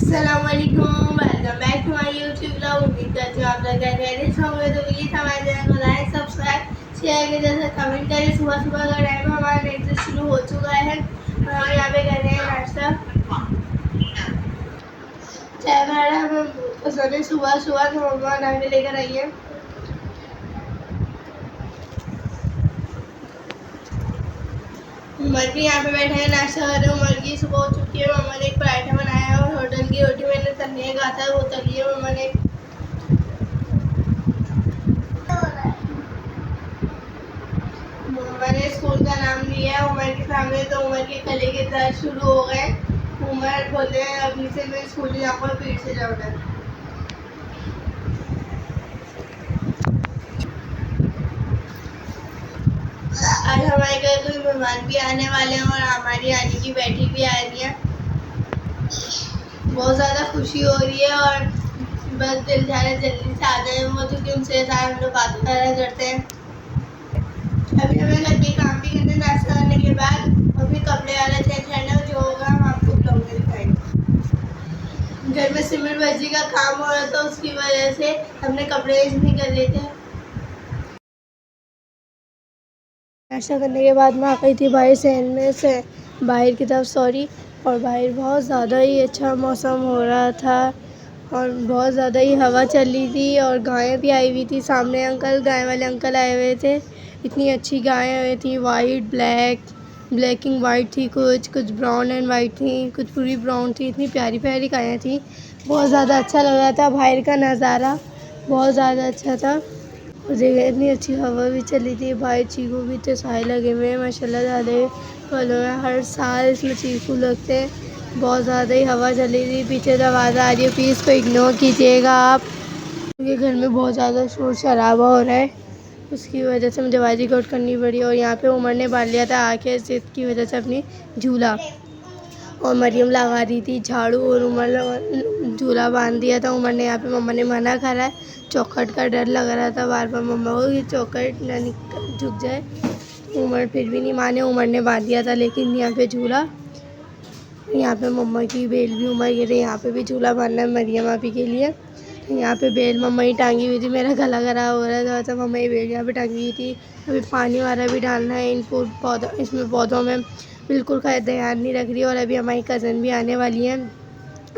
अस्सलामुअलैकुम, welcome back to my YouTube blog. उम्मीद करती हूँ आप लोग खैरियत होंगे। तो प्लीज़ हमारे चैनल को लाइक, सब्सक्राइब, शेयर के जैसे कमेंट करें। सुबह सुबह का टाइम हमारा लेक्चर शुरू हो चुका है और हम यहाँ पे कर रहे हैं नाश्ता। चाय बनाना हमें पसंद है सुबह सुबह, तो मम्मा बना के लेकर आई है। उमर भी यहाँ पे बैठे हैं, नाश्ता कर रहे हैं। उमर की सुबह हो चुकी है। मम्मा ने एक पराठा बनाया है और होटल की रोटी मैंने तलने कहा था, वो तली है मम्मा ने। मैंने स्कूल का नाम लिया है उमर के सामने, तो उमर के गले के दर्द शुरू हो गए। उमर बोलते हैं अभी से मैं स्कूल जाऊँगा, फिर से जाऊँगा। आज हमारे घर कोई मेहमान भी आने वाले हैं और हमारी आने की बैठी भी आ रही है। बहुत ज़्यादा खुशी हो रही है और बस दिल जा रहा है जल्दी से आ जाए वो, क्योंकि उनसे साथ हम लोग बातें करते हैं। अभी हमें घर के काम भी करने, नाश्ता करने के बाद अभी कपड़े वाला चेंज करना, जो होगा हम आपको ब्लॉग में दिखाएंगे। घर में सीमेंट बजी का काम हो रहा था, उसकी वजह से हमने कपड़े चेंज नहीं कर रहे थे। नाश्ता करने के बाद मैं आ गई थी बाहर से बाहर की तरफ और बाहर बहुत ज़्यादा ही अच्छा मौसम हो रहा था और बहुत ज़्यादा ही हवा चल रही थी और गायें भी आई हुई थी। सामने गाय वाले अंकल आए हुए थे। इतनी अच्छी गायें आई थी, वाइट ब्लैक एंड वाइट थी, कुछ ब्राउन एंड वाइट थी, कुछ पूरी ब्राउन थी। इतनी प्यारी प्यारी गायें थी, बहुत ज़्यादा अच्छा लग रहा था। बाहर का नज़ारा बहुत ज़्यादा अच्छा था। जगह इतनी अच्छी हवा भी चली थी। बाहर चीकू भी इतने साए लगे हुए हैं माशाल्लाह। ज़्यादा फलों में हर साल इसमें चीकू लगते हैं। बहुत ज़्यादा ही हवा चली थी। पीछे दरवाज़ा आ रही है, प्लीज़ को इग्नोर कीजिएगा आप, क्योंकि घर में बहुत ज़्यादा शोर शराबा हो रहा है। उसकी वजह से मुझे आवाज़ रिकॉर्ड करनी पड़ी। और यहाँ पे उमर ने बांध लिया था आके जिद की वजह से अपनी झूला, और मरियम लगा रही थी झाड़ू और उमर झूला बांध दिया था उमर ने। यहाँ पे मम्मा ने मना करा है, चौखट का डर लग रहा था बार बार मम्मा को कि चौखट ना झुक जाए। उमर फिर भी नहीं माने, उमर ने बांध दिया था। लेकिन यहाँ पे झूला, यहाँ पे मम्मा की बेल भी उमर के लिए, यहाँ पे भी झूला बांधना है मरियम आपी के लिए। यहाँ पे बेल मम्मा ही टांगी हुई थी। मेरा गला खराब हो रहा था, मम्मा ही बेल यहाँ पे टांगी हुई थी। अभी पानी वाला भी डालना है इन इसमें पौधों में, बिल्कुल का ध्यान नहीं रख रही। और अभी हमारी कज़न भी आने वाली है।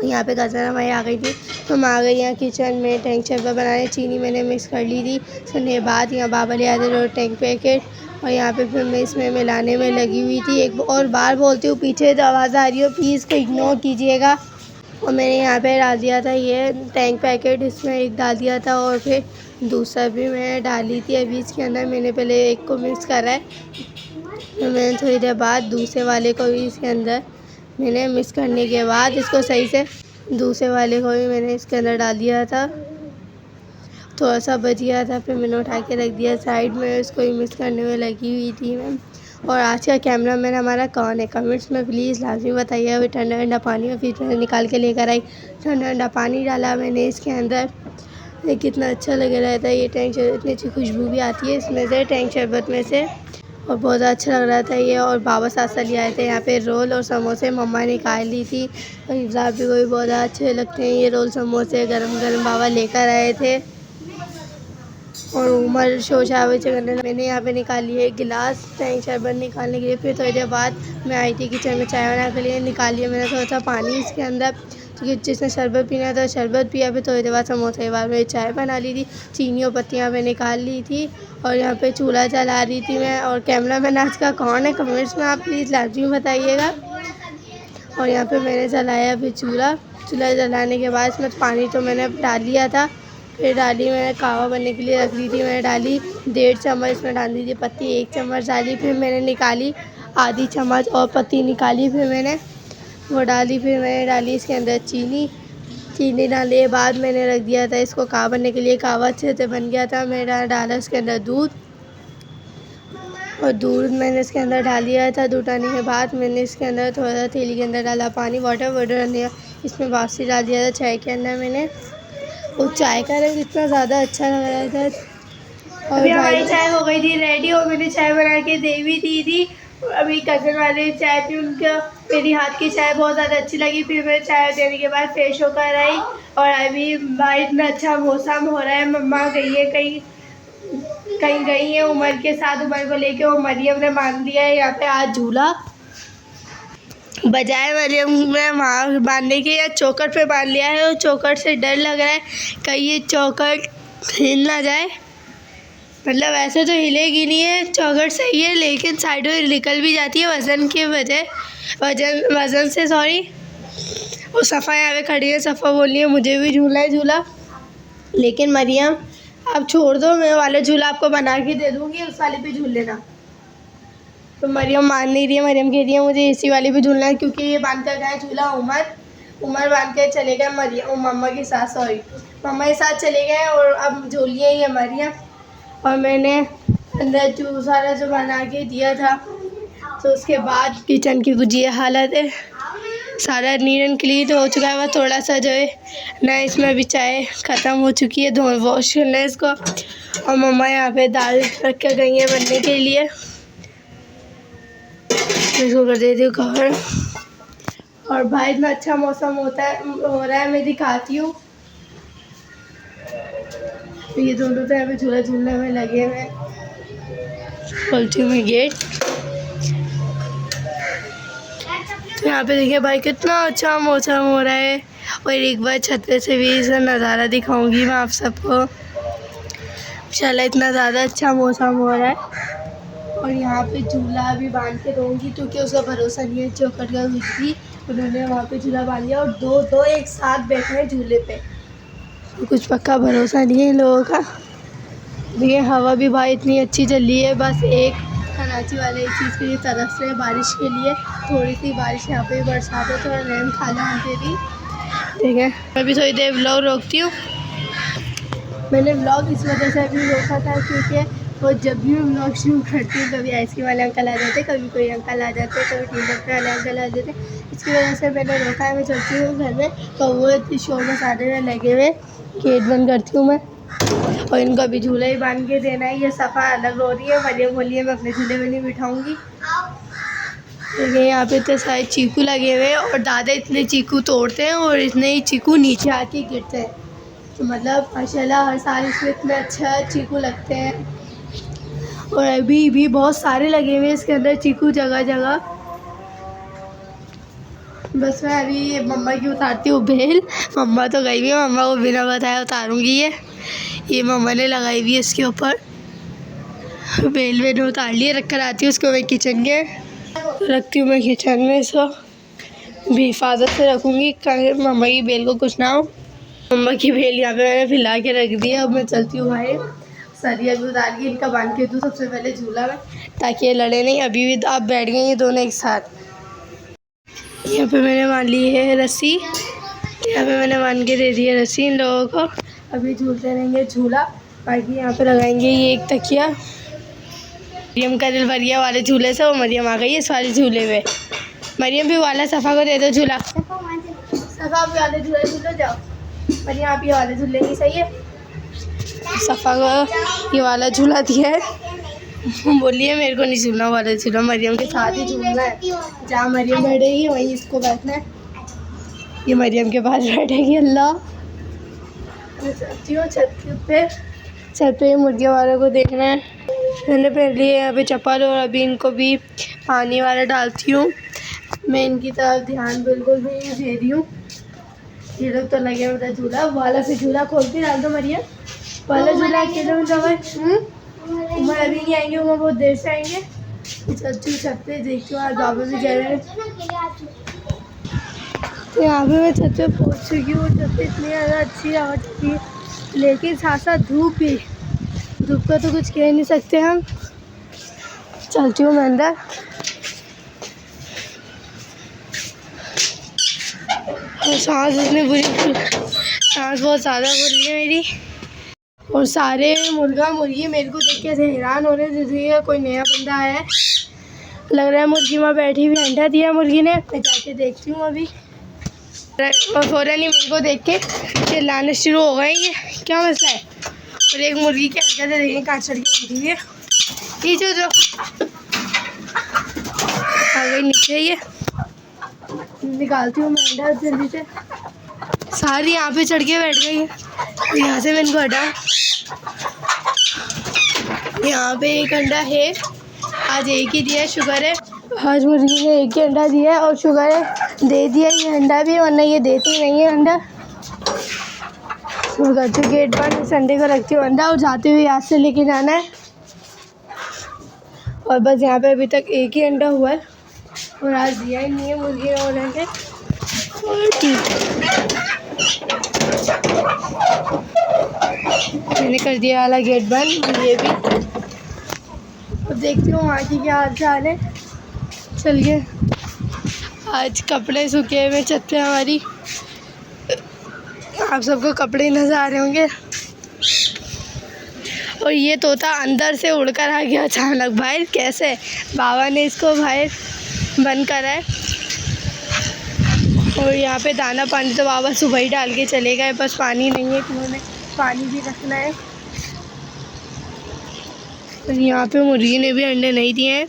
यहाँ पे कज़न हमारी आ गई थी, तो हम आ गए यहाँ किचन में टैंक शरबत बनाने। चीनी मैंने मिक्स कर ली थी। उसके बाद यहाँ बाबा ले आते थे टैंक पैकेट, और यहाँ पे फिर मैं इसमें मिलाने में लगी हुई थी। एक और बार बोलती हूँ, पीछे जो आवाज़ आ रही हो प्लीज़ को इग्नोर कीजिएगा। और मैंने यहाँ पे डाल दिया था ये टैंक पैकेट, इसमें एक डाल दिया था और फिर दूसरा भी मैंने डाली थी। अभी इसके अंदर मैंने पहले एक को मिक्स करा है, तो मैंने थोड़ी देर बाद दूसरे वाले को भी इसके अंदर मैंने मिक्स करने के बाद इसको सही से दूसरे वाले को भी मैंने इसके अंदर डाल दिया था। थोड़ा सा बच गया था, फिर मैंने उठा के रख दिया साइड में। इसको ही मिक्स करने में लगी हुई थी मैं। और आज का कैमरा मैन हमारा कौन है, कमेंट्स में प्लीज़ लाजमी बताइए। अभी ठंडा ठंडा पानी में फिर मैंने निकाल के लेकर आई, ठंडा ठंडा पानी डाला मैंने इसके अंदर। ये कितना अच्छा लग रहा था ये टैंक शरबत, इतनी अच्छी खुशबू भी आती है इसमें से, टैंक शरबत में से, और बहुत अच्छा लग रहा था ये। और बाबा साथ ले आए थे यहाँ पे रोल और समोसे, मम्मा ने निकाल ली थी। और इफ्तार भी को भी बहुत अच्छे लगते हैं ये रोल समोसे, गरम गरम बाबा लेकर आए थे। और उमर शोशावे करने, मैंने यहाँ पे निकाली है एक गिलास टैंक शरबत निकालने के लिए। फिर थोड़ी देर बाद मैं आई थी किचन में चाय बनाने के लिए, निकाली है मैंने थोड़ा सा पानी इसके अंदर, क्योंकि जिसने शरबत पीना था शरबत पिया। फिर थोड़ी देर बाद समोसे के बाद मैंने चाय बना ली थी, चीनी और पत्तियाँ मैं निकाल ली थी। और यहाँ पे चूल्हा जला रही थी मैं। और कैमरा मैन आज का कौन है, कमेंट्स में आप प्लीज़ लाजमी बताइएगा। और यहाँ पे मैंने जलाया फिर चूल्हा जलाने के बाद इसमें पानी तो मैंने डाल लिया था। फिर डाली मैंने कहवा बनने के लिए रख दी थी, मैंने डाली 1.5 चम्मच इसमें डाल दी थी पत्ती, 1 चम्मच डाली। फिर मैंने निकाली आधी चम्मच और पत्ती निकाली, फिर मैंने वो डाली। फिर मैंने डाली इसके अंदर चीनी डालने के बाद मैंने रख दिया था इसको कहवा बनने के लिए। कहवा अच्छे से बन गया था। मैंने डाला इसके अंदर दूध, और दूध मैंने इसके अंदर डाल दिया था। दूध डालने के बाद मैंने इसके अंदर थोड़ा सा थैली के अंदर डाला पानी, वाटर डाल इसमें वापसी डाल दिया था चाय के अंदर मैंने। और चाय का रंग इतना ज़्यादा अच्छा लग रहा था। और हमारी चाय हो गई थी रेडी, और मैंने चाय बना के दे भी दी थी। अभी कज़न वाले चाय पी, उनका मेरी हाथ की चाय बहुत ज़्यादा अच्छी लगी। फिर मैं चाय देने के बाद फ्रेश होकर आई और अभी बाहर इतना अच्छा मौसम हो रहा है। मम्मा गई है कहीं गई है उमर के साथ, उमर को लेके। वो मरियम ने बांध दिया है यहाँ पे आज झूला, बजाय मरियम में वहाँ बांधने के या चौखट पे बांध लिया है। और चौखट से डर लग रहा है कहीं ये चौखट हिल ना जाए। मतलब ऐसे तो हिलेगी नहीं है, चौखट सही है, लेकिन साइडों में निकल भी जाती है वज़न की वज़न से सॉरी। और सफ़ा यहाँ पे खड़ी है, सफ़ा बोल रही है मुझे भी झूला है झूला। लेकिन मरियम आप छोड़ दो, मैं वाला झूला आपको बना के दे दूँगी, उस वाले पे झूल लेना। तो मरियम मान नहीं रही है। मरियम कह रही है मुझे इसी वाले पे झूलना है, क्योंकि ये बांध कर गए झूला उमर बांध के चले गए मरियम मम्मा के साथ, सॉरी मम्मा के साथ चले गए। और अब झूलिए ही है मरियम। और मैंने अंदर सारा जो बना के दिया था, तो उसके बाद किचन की कुछ ये हालत है। सारा नीट एंड क्लीन हो चुका है, बस थोड़ा सा जो है ना इसमें अभी चाय ख़त्म हो चुकी है, वॉश करना है इसको। और मम्मा यहाँ पे दाल रख के गई है बनने के लिए, इसको कर देती हूँ कवर। और भाई इतना अच्छा मौसम हो रहा है, मैं दिखाती हूँ। तो ये दोनों तो यहाँ पे झूला झूलने में लगे हुए हैं। खोलती हूँ मैं गेट, तो यहाँ पे देखिए भाई कितना अच्छा मौसम हो रहा है। और एक बार छत पे से भी इसका नज़ारा दिखाऊंगी मैं आप सबको। माशाल्लाह इतना ज़्यादा अच्छा मौसम हो रहा है। और यहाँ पे झूला भी बांध के दूँगी, क्योंकि उसका भरोसा नहीं है चौखट का कुछ भी। उन्होंने वहाँ पे झूला बांध लिया और दो एक साथ बैठे हैं झूले पे, तो कुछ पक्का भरोसा नहीं है इन लोगों का। देखिए हवा भी भाई इतनी अच्छी चल रही है। बस एक कराची वाले चीज़ की तरफ से बारिश के लिए थोड़ी सी बारिश यहाँ पे बरसात है, थोड़ा रहम खाना मुझे भी। ठीक है, मैं भी थोड़ी देर व्लॉग रोकती हूँ। मैंने व्लॉग इस वजह से अभी रोका था क्योंकि वो जब भी मैं व्लॉग शुरू करती हूँ, कभी आइसक्रीम वाले अंकल आ जाते, कभी कोई अंकल आ जाते, कभी टी-शर्ट वाले अंकल आ जाते। इसकी वजह से मैंने रोका है। मैं चलती हूँ घर में, तो वो इतनी शोर मसाले में लगे हुए, गेट बंद करती हूँ मैं। और इनको अभी झूला ही बांध के देना है। ये सफ़ा अलग रो रही है, मरियम बोलिए मैं अपने झूले में नहीं बिठाऊँगी। देखिए यहाँ पे इतने सारे चीकू लगे हुए हैं, और दादा इतने चीकू तोड़ते हैं और इतने ही चीकू नीचे आके गिरते हैं। तो मतलब माशाल्लाह हर साल इसमें इतने अच्छा चीकू लगते हैं। और अभी भी बहुत सारे लगे हुए हैं इसके अंदर चीकू जगह जगह। बस मैं अभी मम्मा की उतारती हूँ बेल। मम्मा तो गई हुई है, मम्मा को बिना बताए उतारूँगी। ये मम्मा ने लगाई हुई है इसके ऊपर बेल। मैंने उतार लिए, रख कर आती हूँ उसको मैं किचन के, रखती हूँ मैं किचन में। इसको भी हिफाजत से रखूँगी, मम्मा की बेल को कुछ ना हो। मम्मा की बेल यहाँ पे मैंने फैला के रख दी है। अब मैं चलती हूँ भाई, सरिया भी उतार के इनका बांध के दूँ सबसे पहले झूला में, ताकि ये लड़े नहीं। अभी भी आप बैठ गए ये दोनों एक साथ। यहाँ पे मैंने बांध ली है रस्सी, यहाँ पे मैंने बांध के दे दी है रस्सी इन लोगों को। अभी झूलते रहेंगे झूला। बाकी यहाँ पे लगाएंगे ये एक तकिया। मरियम का दिल भर गया वाले झूले से, वो मरियम आ गई है इस वाले झूले में। मरियम भी वाला सफ़ा को दे दो झूला। सफ़ा आप वाले झूले जाओ। मरियम आप ये वाले झूले नहीं, सही है। सफ़ा को ये वाला झूला दिया है, बोलिए मेरे को नहीं झूलना वाला झूला, मरियम के साथ ही झूलना है। जहाँ मरियम बैठेगी वहीं इसको बैठना है। ये मरियम के पास बैठेगी। अल्लाह, मैं चलती हूँ छत पे मुर्गियों वालों को देखना है। मैंने पहन ली है यहाँ पे चप्पल, और अभी इनको भी पानी वाला डालती हूँ। मैं इनकी तरफ ध्यान बिल्कुल भी नहीं दे रही हूँ। ये लोग तो लगे हुए झूला वाला, फिर झूला खोल के डाल दो मरियम वाला झूला अकेले में जाओ। उमर अभी नहीं आएंगे, उमर बहुत देर से आएंगे। चलती हूँ छत पे, देखती हूँ आज बाबा भी जा रहे हैं। तो यहाँ पे मैं छत पे पहुँच चुकी हूँ। छत पे इतनी ज़्यादा अच्छी हवा चलती है, लेकिन साथ साथ धूप भी। धूप का तो कुछ कह नहीं सकते हम। चलती हूँ मैं अंदर। और सांस इतनी बुरी, सांस बहुत ज़्यादा बुरी है मेरी। और सारे मुर्गा मुर्गी मेरे को देख के हैरान हो रहे हैं, जैसे कोई नया बंदा आया है। लग रहा है मुर्गी वहाँ बैठी हुई, अंडा दिया मुर्गी ने। मैं जाके देखती हूँ अभी। और फ़ौरन ही मेरे को देख के चिल्लाने शुरू हो गए, ये क्या मसला है। और एक मुर्गी की हरकतें देखिए, कहाँ चढ़ के बैठी हुई है। ये जो आ गई नीचे ये। निकालती हूँ मैं अंडा जल्दी से। सारी यहाँ पे चढ़ के बैठ गई है, तो यहाँ से मैं इनको हटाऊँ। यहाँ पे एक अंडा है, आज एक ही दिया है, शुक्र है। आज मुर्गी ने एक ही अंडा दिया है और शुक्र है दे दिया ये अंडा भी, वरना ये देती नहीं है अंडा। मैं करती हूँ गेट बंद, संडे को रखती हूँ अंडा और जाते हुए यहाँ से लेके जाना है। और बस यहाँ पे अभी तक एक ही अंडा हुआ है और आज दिया ही नहीं है मुर्गी ने और अंडे। और ठीक मैंने कर दिया वाला गेट बंद, ये भी। अब देखती हूँ वहाँ की क्या हाल चाल है। चलिए, आज कपड़े सूखे हुए छत पे हमारी, आप सबको कपड़े नज़र आ रहे होंगे। और ये तोता अंदर से उड़कर आ गया अचानक बाहर, कैसे बाबा ने इसको बाहर बंद करा है। और यहाँ पे दाना पानी तो बाबा सुबह ही डाल के चले गए, बस पानी नहीं है, कुएं में पानी भी रखना है। और यहाँ पे मुर्गी ने भी अंडे नहीं दिए हैं।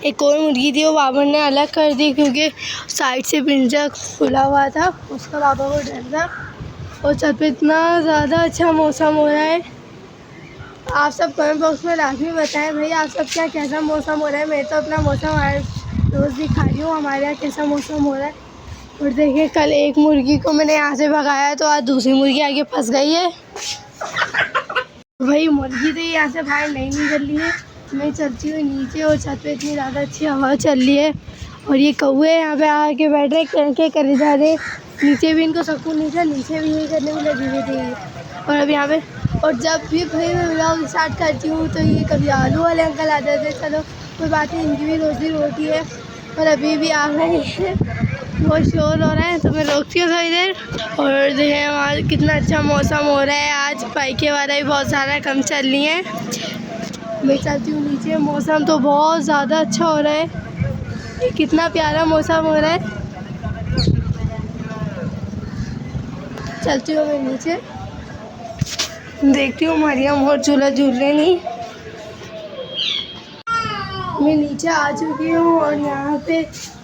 एक और मुर्गी थी, वो बाबा ने अलग कर दी क्योंकि साइड से पिंजरा खुला हुआ था, उसका बाबा को डर था। और छत पे इतना ज़्यादा अच्छा मौसम हो रहा है। आप सब कमेंट बॉक्स में लाजमी बताएं भाई, आप सब क्या कैसा मौसम हो रहा है। मैं तो अपना मौसम हर रोज़ दिखा रही हूँ, हमारे यहाँ कैसा मौसम हो रहा है। और देखिए, कल एक मुर्गी को मैंने यहाँ से भगाया तो आज दूसरी मुर्गी आगे फंस गई है। भाई मुर्गी तो यहाँ से बाहर नहीं निकल रही है। मैं चलती हूँ नीचे और छत पे इतनी ज़्यादा अच्छी हवा चल रही है। और ये कौवे यहाँ पे आके बैठ रहे, क्या करे जा रहे। नीचे भी इनको सुकून नहीं था, नीचे भी यही करने में लगी हुई थी। और अब यहाँ पे, और जब भी भाई मैं व्लॉग स्टार्ट करती हूँ तो ये कभी आलू वाले अंकल आ जाते हैं। चलो कोई बात नहीं, इनकी भी रोज़ी रोटी है। और अभी भी आ गए हैं, बहुत शोर हो रहा है तो मैं रोकती हूँ थोड़ी देर। और देखिए वहाँ कितना अच्छा मौसम हो रहा है। आज बाइकें वाला भी बहुत ज़्यादा कम चल रही हैं। मैं चलती हूँ नीचे, मौसम तो बहुत ज़्यादा अच्छा हो रहा है। ये कितना प्यारा मौसम हो रहा है। चलती हूँ मैं नीचे, देखती हूँ मरियम और झूला झूल रहे नहीं। मैं नीचे आ चुकी हूँ और यहाँ पे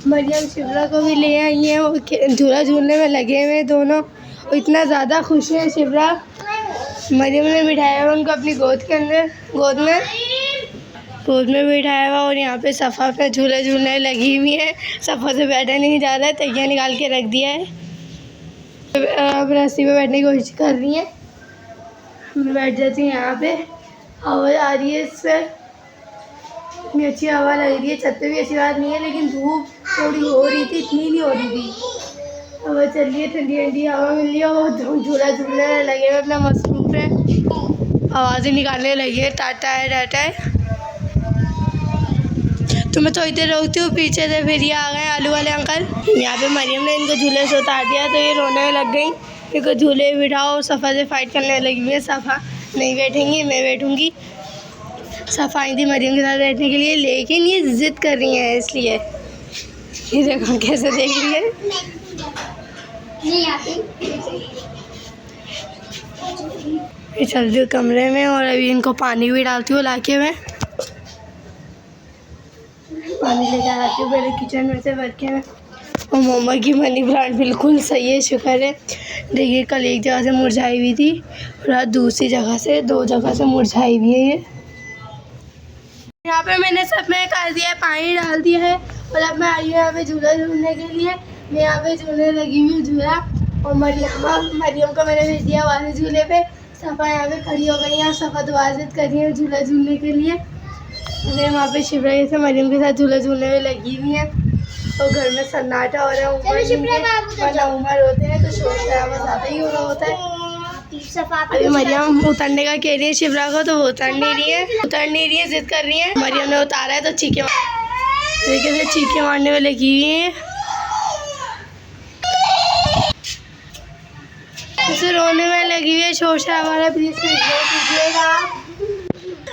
मरियम शिवरा को भी ले आई हैं। वो झूला झूलने में लगे हुए दोनों। और इतना ज़्यादा खुश है शिवरा। मरियम ने बिठाया हुआ उनको अपनी गोद के अंदर, गोद में बिठाया हुआ। और यहाँ पे सफ़ा पे झूला झूलने लगी हुई है। सफ़ा से बैठा नहीं जा रहा है, तकिया निकाल के रख दिया है। अब रस्सी पे बैठने की कोशिश कर रही है। मैं बैठ जाती हूँ यहाँ पे, हवा आ रही है इस पर, इतनी अच्छी हवा लग रही है। छत पे भी अच्छी बात नहीं है, लेकिन धूप थोड़ी हो रही थी, इतनी नहीं हो रही थी। हवा चल रही है, ठंडी ठंडी हवा मिल रही है। वो झूला झूलने लगे हुए, अपना मसरूफ़ है, आवाज़ें निकालने लगी है, टाटा है टाटा है। तो मैं थोड़ी देर रोकती हूँ, पीछे से फिर ये आ गए आलू वाले अंकल। यहाँ पे मरियम ने इनको झूले से उतार दिया तो ये रोने लग गई। इनको झूले बिठाओ और सफ़ा से फाइट करने लगी हुई है। सफ़ा नहीं बैठेंगी, मैं बैठूँगी। सफ़ा आई थी मरियम के साथ बैठने के लिए, लेकिन ये ज़िद कर रही हैं, इसलिए ये देखो कैसे देख रही है। नहीं आती। ये चलती हूँ कमरे में और अभी इनको पानी भी डालती हूँ लाके। मैं पानी लेकर आती हूँ पहले किचन में से भर के। मैं और मम्मा की मनी प्लांट बिल्कुल सही है, शुक्र है। देखिए कल एक जगह से मुरझाई हुई थी और आज दूसरी जगह से, 2 जगह से मुरझाई हुई है ये। यहाँ पे मैंने सब में कर दिया है, पानी डाल दिया है। और अब मैं आई हूँ यहाँ पे झूला झूलने के लिए। मैं यहाँ पे झूलने लगी हुई हूँ झूला। और मरियम को मैंने भेज दिया वाले झूले पे। सफ़ा यहाँ पे खड़ी हो गई है, सफ़ा दुआ ज़िद कर रही है झूला झूलने के लिए। मैं वहाँ पे शिवरा से मरियम के साथ झूला झूलने में लगी हुई है। और घर में सन्नाटा हो रहा है, उमर होते हैं तो शोर शराबा ज़्यादा ही हो रहा होता है। अभी मरियम उतरने का कह रही है शिवरा को, तो वो उतर नहीं रही है, ज़िद कर रही है। मरियम ने उतारा है तो तरीके से चीखे मारने में लगी हुई है। उसे रोने में लगी हुई है, शोर शराबा, प्लीज़ कीजिएगा।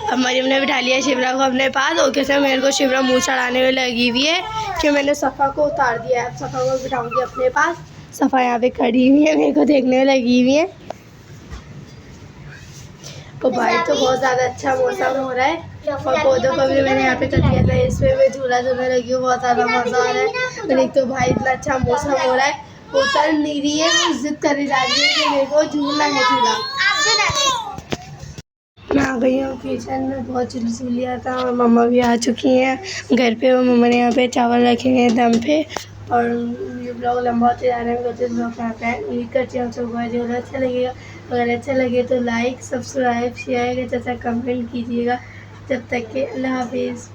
अब मरियम ने बिठा लिया शिवरा को अपने पास। और कैसे मेरे को शिवरा मुँह चढ़ाने में लगी हुई है कि मैंने सफ़ा को उतार दिया है। अब सफ़ा को बिठाऊंगी अपने पास। सफ़ा यहाँ पे खड़ी हुई है, मेरे को देखने में लगी हुई है। तो बाहर तो बहुत ज़्यादा अच्छा मौसम हो रहा है। और पौधों को भी मैंने यहाँ पे कर दिया था। इसमें मैं झूला झूला लगी हूँ, बहुत ज़्यादा मज़ा आ रहा है। और एक तो भाई इतना अच्छा मौसम हो रहा है, उतर नहीं रही है, वो जिद करने जा रही है कि मेरे को झूलना है झूला। मैं आ गई हूँ किचन में, बहुत जल्दी लिया था और मम्मा भी आ चुकी हैं घर पे। और मम्मा ने यहाँ पे चावल रखे हैं दम पे। और ये ब्लॉग लंबा होते जा रहा है, मैं ब्लॉग यहाँ पे उम्मीद करती हूँ आप सबको आज ज़्यादा अच्छा लगेगा। अगर अच्छा लगे तो लाइक सब्सक्राइब शेयर तथा कमेंट कीजिएगा। जब तक के अल्लाह हाफिज़।